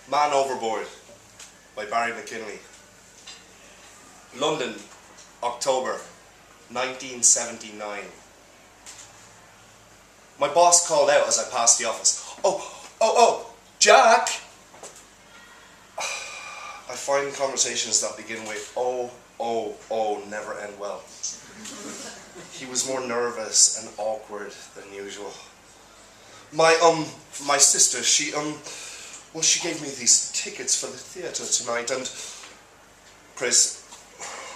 Man Overboard by McKinley. London, October 1979. My boss called out as I passed the office. Oh, Jack! I find conversations that begin with oh, never end well. He was more nervous and awkward than usual. My sister, she gave me these tickets for the theatre tonight, and Chris,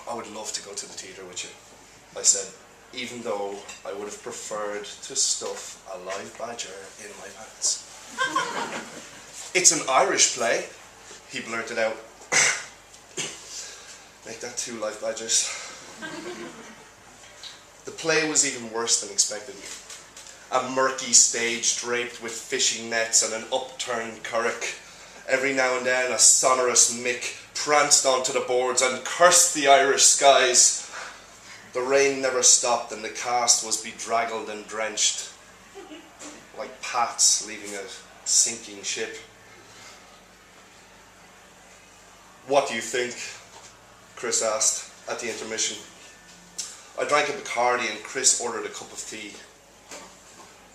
I would love to go to the theatre with you, I said, even though I would have preferred to stuff a live badger in my pants. It's an Irish play, he blurted out. Make that 2 live badgers. The play was even worse than expected. A murky stage draped with fishing nets and an upturned curragh. Every now and then a sonorous Mick pranced onto the boards and cursed the Irish skies. The rain never stopped and the cast was bedraggled and drenched, like pats leaving a sinking ship. What do you think? Chris asked at the intermission. I drank a Bacardi and Chris ordered a cup of tea.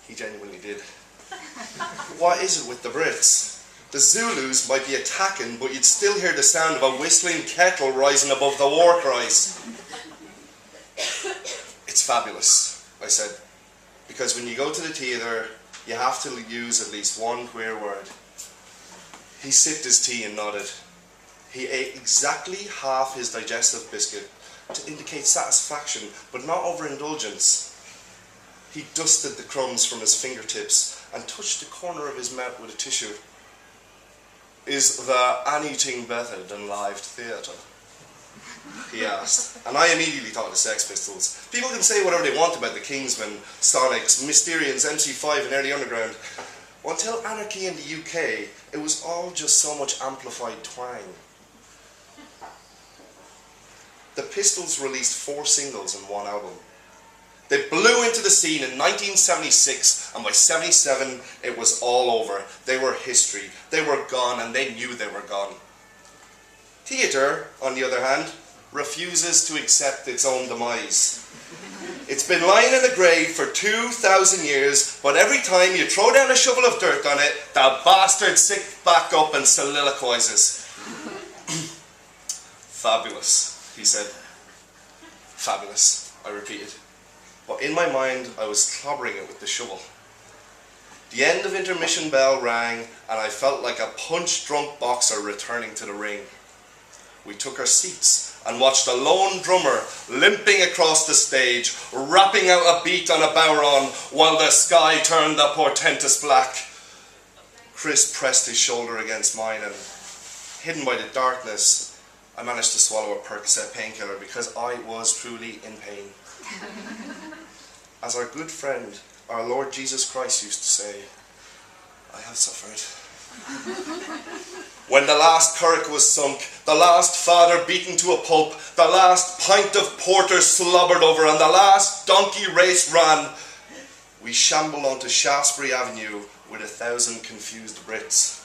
He genuinely did. What is it with the Brits? The Zulus might be attacking, but you'd still hear the sound of a whistling kettle rising above the war cries. It's fabulous, I said, because when you go to the theatre, you have to use at least one queer word. He sipped his tea and nodded. He ate exactly half his digestive biscuit to indicate satisfaction, but not overindulgence. He dusted the crumbs from his fingertips and touched the corner of his mouth with a tissue. Is there anything better than live theatre? He asked, and I immediately thought of the Sex Pistols. People can say whatever they want about the Kingsmen, Sonics, Mysterians, MC5 and Early Underground. Well, until Anarchy in the UK, it was all just so much amplified twang. The Pistols released 4 singles and 1 album. They blew into the scene in 1976, and by 77 it was all over. They were history. They were gone, and they knew they were gone. Theatre, on the other hand, refuses to accept its own demise. It's been lying in the grave for 2,000 years, but every time you throw down a shovel of dirt on it, the bastard sits back up and soliloquizes. Fabulous, he said. Fabulous, I repeated. But in my mind, I was clobbering it with the shovel. The end of intermission bell rang, and I felt like a punch-drunk boxer returning to the ring. We took our seats and watched a lone drummer limping across the stage, rapping out a beat on a bodhrán while the sky turned a portentous black. Chris pressed his shoulder against mine, and hidden by the darkness, I managed to swallow a Percocet painkiller because I was truly in pain. As our good friend, our Lord Jesus Christ used to say, I have suffered. When the last curragh was sunk, the last father beaten to a pulp, the last pint of porter slobbered over, and the last donkey race ran, we shambled onto Shaftesbury Avenue with 1,000 confused Brits.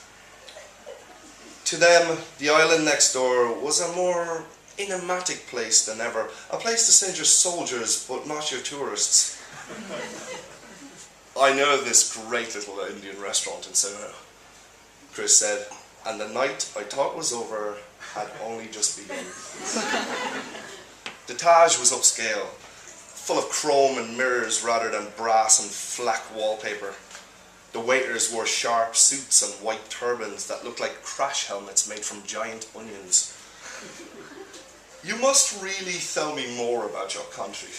To them, the island next door was a more enigmatic place than ever, a place to send your soldiers, but not your tourists. I know this great little Indian restaurant in Soho, Chris said, and the night I thought was over had only just begun. The Taj was upscale, full of chrome and mirrors rather than brass and flack wallpaper. The waiters wore sharp suits and white turbans that looked like crash helmets made from giant onions. You must really tell me more about your country,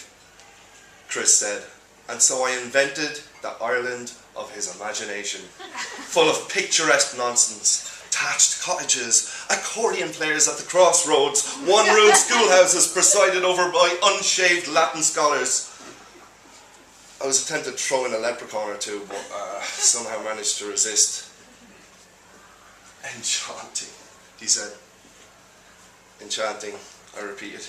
Chris said, and so I invented the Ireland of his imagination, full of picturesque nonsense, thatched cottages, accordion players at the crossroads, one-room schoolhouses presided over by unshaved Latin scholars. I was tempted to throw in a leprechaun or two, but somehow managed to resist. Enchanting, he said. Enchanting, I repeated.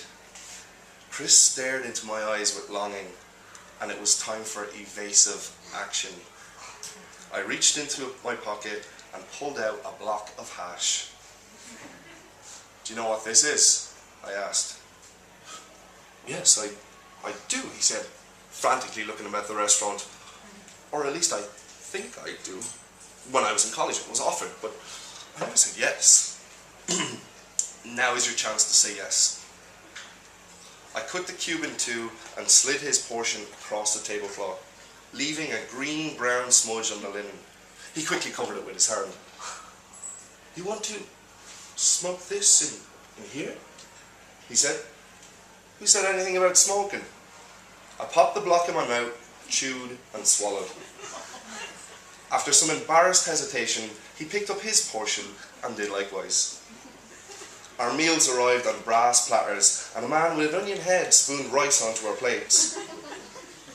Chris stared into my eyes with longing, and it was time for evasive action. I reached into my pocket and pulled out a block of hash. "Do you know what this is?" I asked. "Yes, I do," he said, frantically looking about the restaurant. "Or at least I think I do. When I was in college it was offered, but I never said yes." "Now is your chance to say yes." I cut the cube in two and slid his portion across the tablecloth, leaving a green-brown smudge on the linen. He quickly covered it with his hand. "You want to smoke this in here?" he said. "Who said anything about smoking?" I popped the block in my mouth, chewed and swallowed. After some embarrassed hesitation, he picked up his portion and did likewise. Our meals arrived on brass platters, and a man with an onion head spooned rice onto our plates.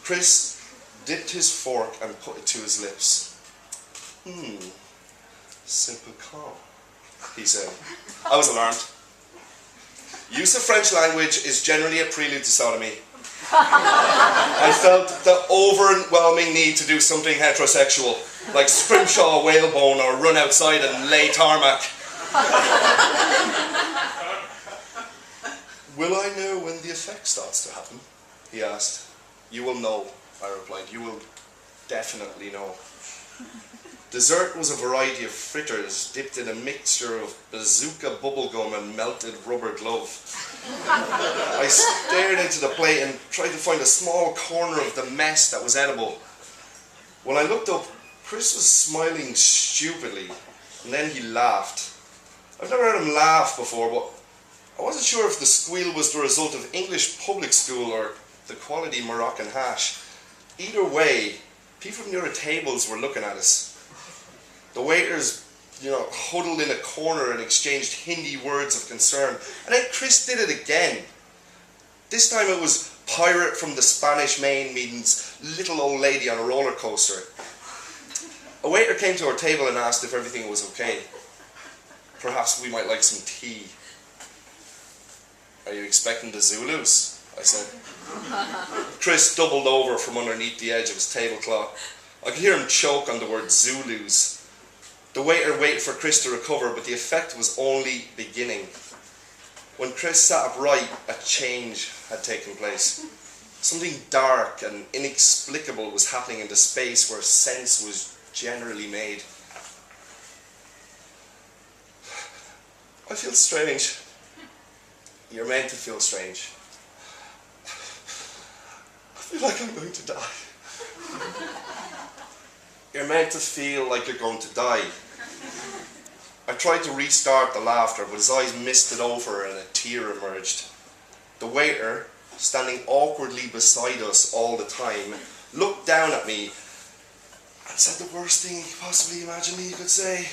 Chris dipped his fork and put it to his lips. "C'est piquant," he said. I was alarmed. Use of French language is generally a prelude to sodomy. I felt the overwhelming need to do something heterosexual, like scrimshaw whalebone or run outside and lay tarmac. "Will I know when the effect starts to happen?" he asked. "You will know," I replied. "You will definitely know." Dessert was a variety of fritters dipped in a mixture of bazooka bubblegum and melted rubber glove. I stared into the plate and tried to find a small corner of the mess that was edible. When I looked up, Chris was smiling stupidly, and then he laughed. I've never heard him laugh before, but I wasn't sure if the squeal was the result of English public school or the quality Moroccan hash. Either way, people near the tables were looking at us. The waiters, huddled in a corner and exchanged Hindi words of concern. And then Chris did it again. This time it was pirate from the Spanish Main means little old lady on a roller coaster. A waiter came to our table and asked if everything was okay. Perhaps we might like some tea. "Are you expecting the Zulus?" I said. Chris doubled over from underneath the edge of his tablecloth. I could hear him choke on the word Zulus. The waiter waited for Chris to recover, but the effect was only beginning. When Chris sat upright, a change had taken place. Something dark and inexplicable was happening in the space where sense was generally made. "I feel strange." "You're meant to feel strange." "I feel like I'm going to die." "You're meant to feel like you're going to die." I tried to restart the laughter, but his eyes misted over and a tear emerged. The waiter, standing awkwardly beside us all the time, looked down at me and said the worst thing he could possibly imagine he could say.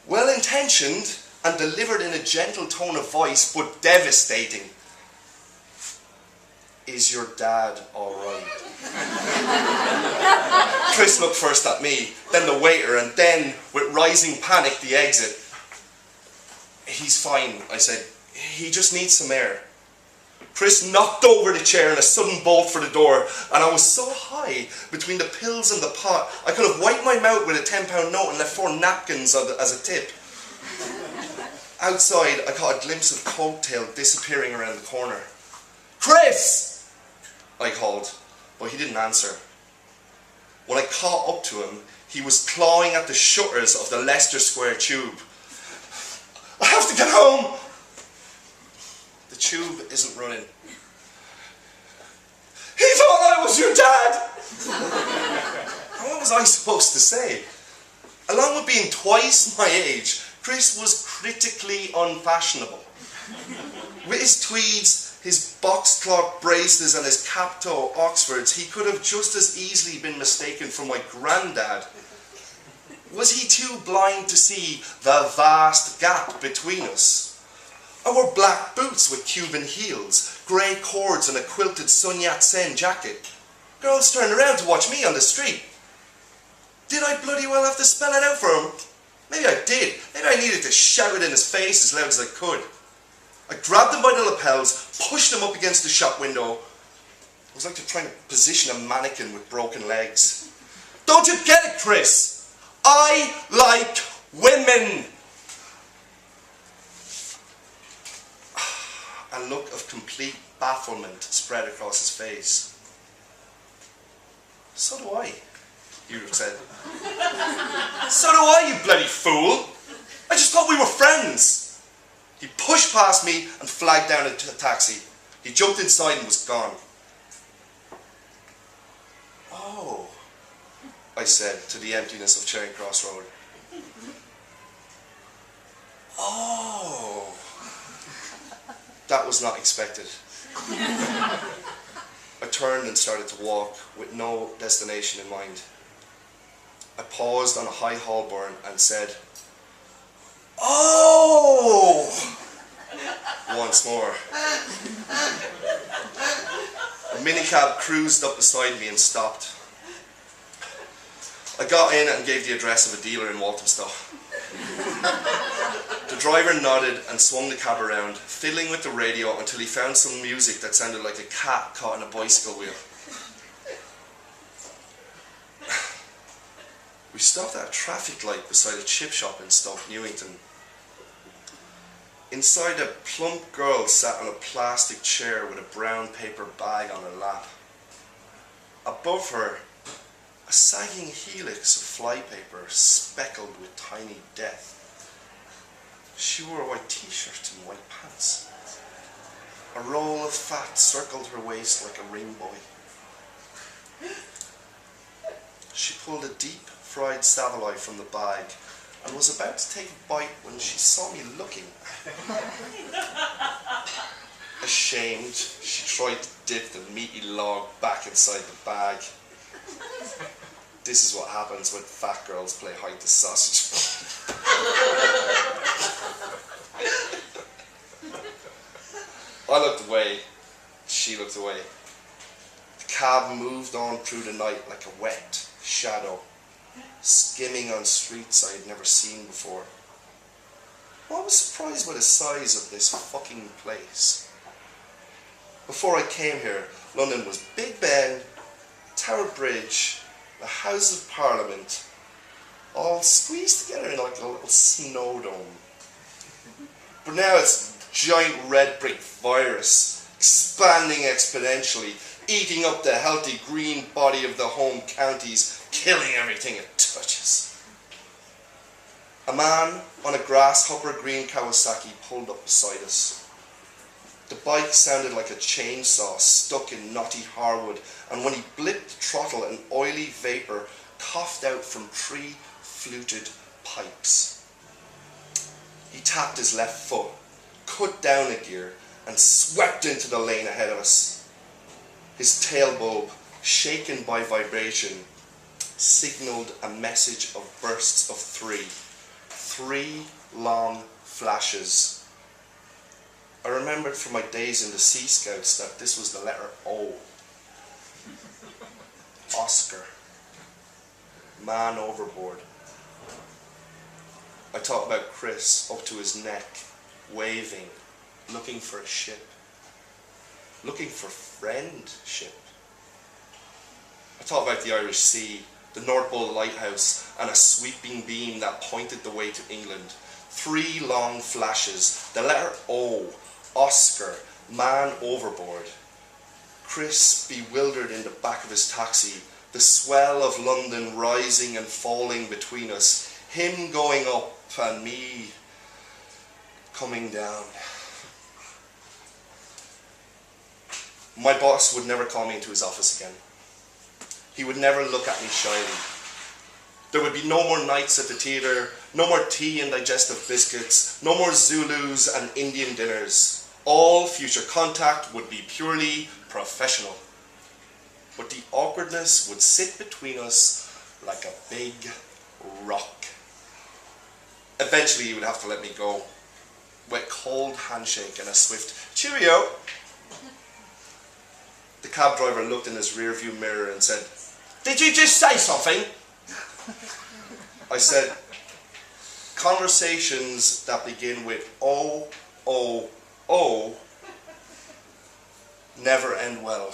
Well-intentioned and delivered in a gentle tone of voice, but devastating. "Is your dad all right?" Chris looked first at me, then the waiter, and then, with rising panic, the exit. "He's fine," I said. "He just needs some air." Chris knocked over the chair in a sudden bolt for the door, and I was so high between the pills and the pot, I could have wiped my mouth with a £10 note and left 4 napkins as a tip. Outside, I caught a glimpse of Coattail disappearing around the corner. "Chris!" I called, but he didn't answer. When I caught up to him, he was clawing at the shutters of the Leicester Square tube. "I have to get home!" "The tube isn't running." "He thought I was your dad!" What was I supposed to say? Along with being twice my age, Chris was critically unfashionable. With his tweeds, his boxcloth braces and his cap-toe Oxfords, he could have just as easily been mistaken for my granddad. Was he too blind to see the vast gap between us? I wore black boots with Cuban heels, grey cords and a quilted Sun Yat-sen jacket. Girls turned around to watch me on the street. Did I bloody well have to spell it out for him? Maybe I did. Maybe I needed to shout it in his face as loud as I could. I grabbed him by the lapels, pushed him up against the shop window. It was like trying to position a mannequin with broken legs. "Don't you get it, Chris? I like women. A look of complete bafflement spread across his face. So do I, Europe said. So do I, you bloody fool. I just thought we were friends. He pushed past me and flagged down a taxi. He jumped inside and was gone. Oh, I said to the emptiness of Charing Cross Road. Oh. That was not expected. I turned and started to walk with no destination in mind. I paused on a high Holborn and said, "Oh!" once more. A minicab cruised up beside me and stopped. I got in and gave the address of a dealer in Walthamstow. The driver nodded and swung the cab around, fiddling with the radio until he found some music that sounded like a cat caught in a bicycle wheel. We stopped at a traffic light beside a chip shop in Stoke Newington. Inside, a plump girl sat on a plastic chair with a brown paper bag on her lap. Above her, a sagging helix of flypaper speckled with tiny death. She wore a white t-shirt and white pants. A roll of fat circled her waist like a ring buoy. She pulled a deep fried saveloy from the bag and was about to take a bite when she saw me looking. Ashamed, she tried to dip the meaty log back inside the bag. This is what happens when fat girls play hide the sausage. I looked away. She looked away. The cab moved on through the night like a wet shadow, skimming on streets I had never seen before. I was surprised by the size of this fucking place. Before I came here, London was Big Ben, Tower Bridge, the Houses of Parliament, all squeezed together in like a little snow dome. But now it's a giant red brick virus, expanding exponentially, eating up the healthy green body of the home counties, killing everything it touches. A man on a grasshopper green Kawasaki pulled up beside us. The bike sounded like a chainsaw stuck in knotty hardwood, and when he blipped the throttle, an oily vapour coughed out from 3 fluted pipes. He tapped his left foot, cut down a gear, and swept into the lane ahead of us. His tail bulb, shaken by vibration, signalled a message of bursts of 3. 3 long flashes. I remembered from my days in the Sea Scouts that this was the letter O. Oscar. Man overboard. I thought about Chris up to his neck, waving, looking for a ship. Looking for friendship. I thought about the Irish Sea, the North Pole Lighthouse, and a sweeping beam that pointed the way to England. 3 long flashes, the letter O, Oscar, man overboard. Chris bewildered in the back of his taxi, the swell of London rising and falling between us, him going up and me coming down. My boss would never call me into his office again. He would never look at me shyly. There would be no more nights at the theatre, no more tea and digestive biscuits, no more Zulus and Indian dinners. All future contact would be purely professional. But the awkwardness would sit between us like a big rock. Eventually he would have to let me go, with a cold handshake and a swift cheerio. The cab driver looked in his rearview mirror and said, "Did you just say something?" I said, "Conversations that begin with O, O, O never end well."